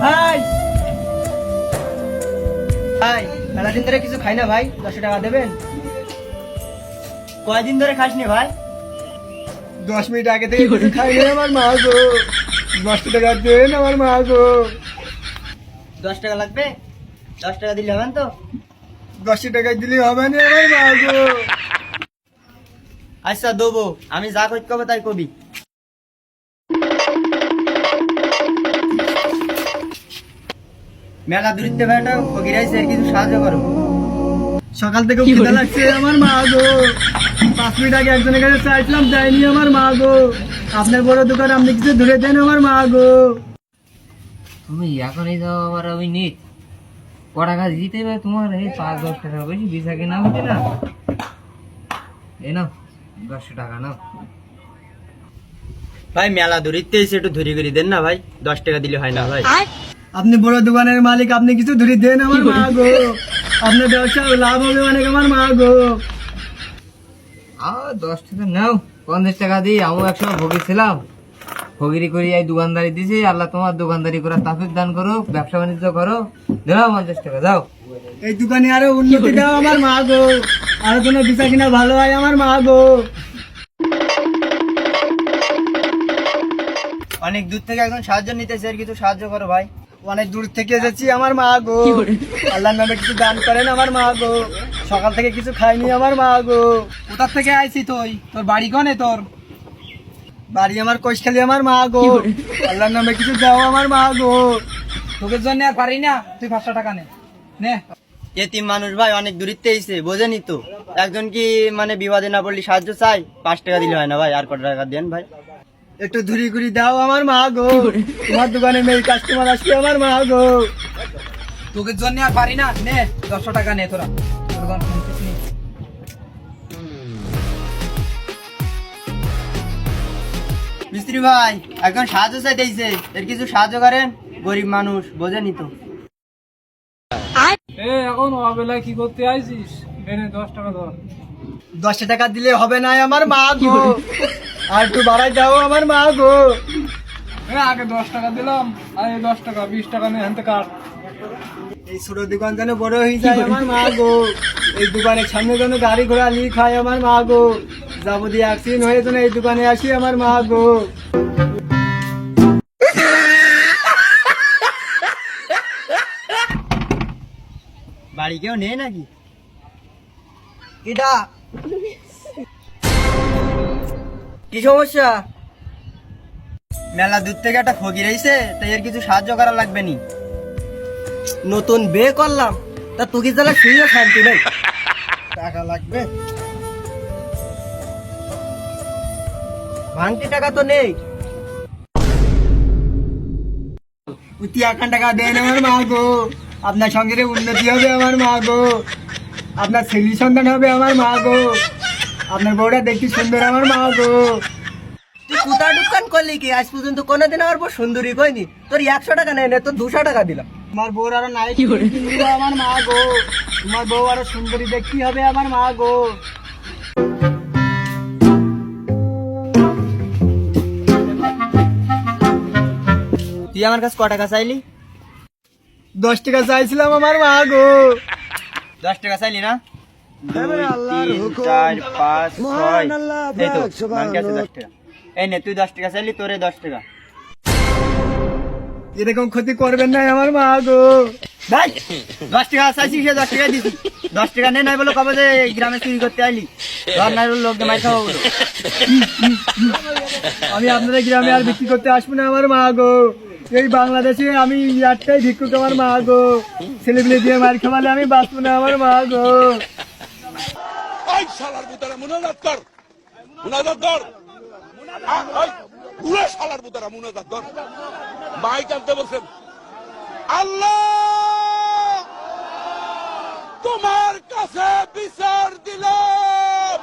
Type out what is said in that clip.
ভাই ভাই মেলাদিন ধরে কিছু খাই না ভাই, 10 টাকা দেবেন? কয়দিন ধরে খাসনি ভাই? 10 মিনিট আগে থেকে কিছু খাইনি আমার মা গো। 10 টাকা দেন আমার মা গো। 10 টাকা লাগবে? 10 টাকা দিলে হবেন তো? 10 টাকা দিলে হবে না আমার মা গো। আচ্ছা দেবো, আমি যা কইতে কবে তাই কবি। মেলা দূরিত্বে ভাইটা ফকির আইছে, এর কিছু সাহায্য করো। সকাল থেকে খিদা লাগছে আমার মা গো। 5 মিনিট আগে একজনের কাছে চাইছিলাম, দেয়নি আমার মা গো। আপনার বড় দোকান, আপনি কিছু ধরে দেন আমার মা গো। তুমি এখনই যাও আবার আমি নিট টাকা দিতে হবে তোমার, এই 5-10 টাকা বেশি ভিসা কেনা হচ্ছে না। এই নাও 10 টাকা নাও। ভাই মেলা দূরিত্বে এসে একটু ধরে করে দেন না ভাই, 10 টাকা দিলে হয় না ভাই? আপনি বড় দোকানের মালিক, আপনি কিছু ধরে দেন আমার মা গো। আপনার ব্যবসা লাভ হবে অনেক আমার মা গো। 10 টাকা নাও, 50 টাকা দিই। আমি একসময় ভোগেছিলাম, ফকিরি করি এই দোকানদারি দিছি। আল্লাহ তোমার দোকানদারি করার তাফিক দান করো, ব্যবসা বাণিজ্য করো। দাও 50 টাকা যাও। এই দোকানে আরো উন্নতি দাও আমার মা গো। আরো কোনো বিচা কিনা ভালো হয় আমার মা গো। অনেক দূর থেকে একজন সাহায্য নিতেছে, এর কিছু সাহায্য করো ভাই। অনেক দূর থেকে এসেছি আমার মা গো। আল্লাহর নামে কিছু দান করেন আমার মা গো। সকাল থেকে কিছু খাইনি আমার মা গো। কোথা থেকে আইছি তুই? তোর বাড়ি কনে তোর? বাড়ি আমার কৈশখালি আমার মা গো। আল্লাহর নামে কিছু দাও আমার মা গো। তোকে জন্য আর পারি না, তুই 500 টাকা নে নে। এতিম মানুষ ভাই, অনেক দূরিত্বে এসে, বোঝেনি তো। একজন কি মানে বিবাদে না পড়লে সাহায্য চাই, 5 টাকা দিলে হয় না ভাই? আর কত টাকা দেন ভাই? একটু ধুরি ঘুরি দাও আমার মা গো। তোমার দোকানে মেয়ে কাস্টমার আসবে আমার মা গো। তোকে জন্য আর পারি না, নে 100 টাকা নে তোরা। তোর দোকান শুনছিস নি? মিস্ত্রি ভাই একজন সাহায্য চাইতেছে, এর কিছু সাহায্য করেন, গরিব মানুষ, বোঝেনি তো। এখন অবেলায় কি করতে আইছিস? এনে 10 টাকা ধর। 10 টাকা দিলে হবে না আমার মা গো। আর একটু বাড়াই দাও আমার মা গো। আগে 10 টাকা দিলাম, আর 10 টাকা 20 টাকা নে হাতে কাট। এই ছোট দোকান যেন বড় হয়ে যায় আমার মা গো। এই দোকানের সামনে যেন গাড়ি ঘোড়া লিক হয় আমার মা গো। যাবতীয় অ্যাক্সিডেন্ট হয়ে যেন এই দোকানে আসি আমার মা গো। বাড়ি কেউ নেই নাকি? কিটা কি সমস্যা? মেলা দূর থেকে একটা ফকির আইছে, তাই এর কিছু সাহায্য করা লাগবে নি। নতুন বিয়ে করলাম, তা তুই জ্বালা শুয়ে শান্তি নেই। টাকা লাগবে? ভাঙতি টাকা তো নেই। 1 টাকা দেন আমার মা গো। আপনার সঙ্গে উন্নতি হবে আমার মা গো। আপনার ছেলে সন্তান হবে আমার মা গো। আপনার বউটা দেখতে সুন্দর আমার মা গো। তুই কোথা দোকান করলি কি আজ পর্যন্ত কোনোদিন আমার বউ সুন্দরী কইনি? তোর 100 টাকা নেই, তোর 200 টাকা দিলাম। তোমার বউর আরো নাই কিনবো আমার মা গো। তোমার বউ আরো সুন্দরী দেখতে হবে আমার মা গো। তুই আমার কাছে ক টাকা চাইলি? 10 টাকা চাইছিলাম আমার মা গো। 10 টাকা চাইলি না? 2, 3, 4, 5, 6, এই তো বাকি আছে 10 টাকা। এই নে, তুই 10 টাকা চাইলি, তোরে 10 টাকা। এরকম ক্ষতি করবেন না আমার মা গো। ভাই 10 টাকা চাইছি, সে 10 টাকা দিছি। 10 টাকা নেই নাই বলে কবে যে গ্রামে চুরি করতে আইলি? ধর নাই লোককে মার খাওয়া বলো। আমি আপনাদের গ্রামে আর বিক্রি করতে আসবো না আমার মা গো। এই বাংলাদেশে আমি একটাই ভিক্ষুক আমার মা গো। ছেলেপিলে দিয়ে মার খাওয়ালে আমি বাঁচবো না আমার মা গো। ওই শালার বুতারা মুনাজাত কর, মুনাজাত কর, ওই পুরো শালার বুতারা মুনাজাত কর। মাইক আনতে বলছেন। আল্লাহ তোমার কাছে বিচার দিলাম,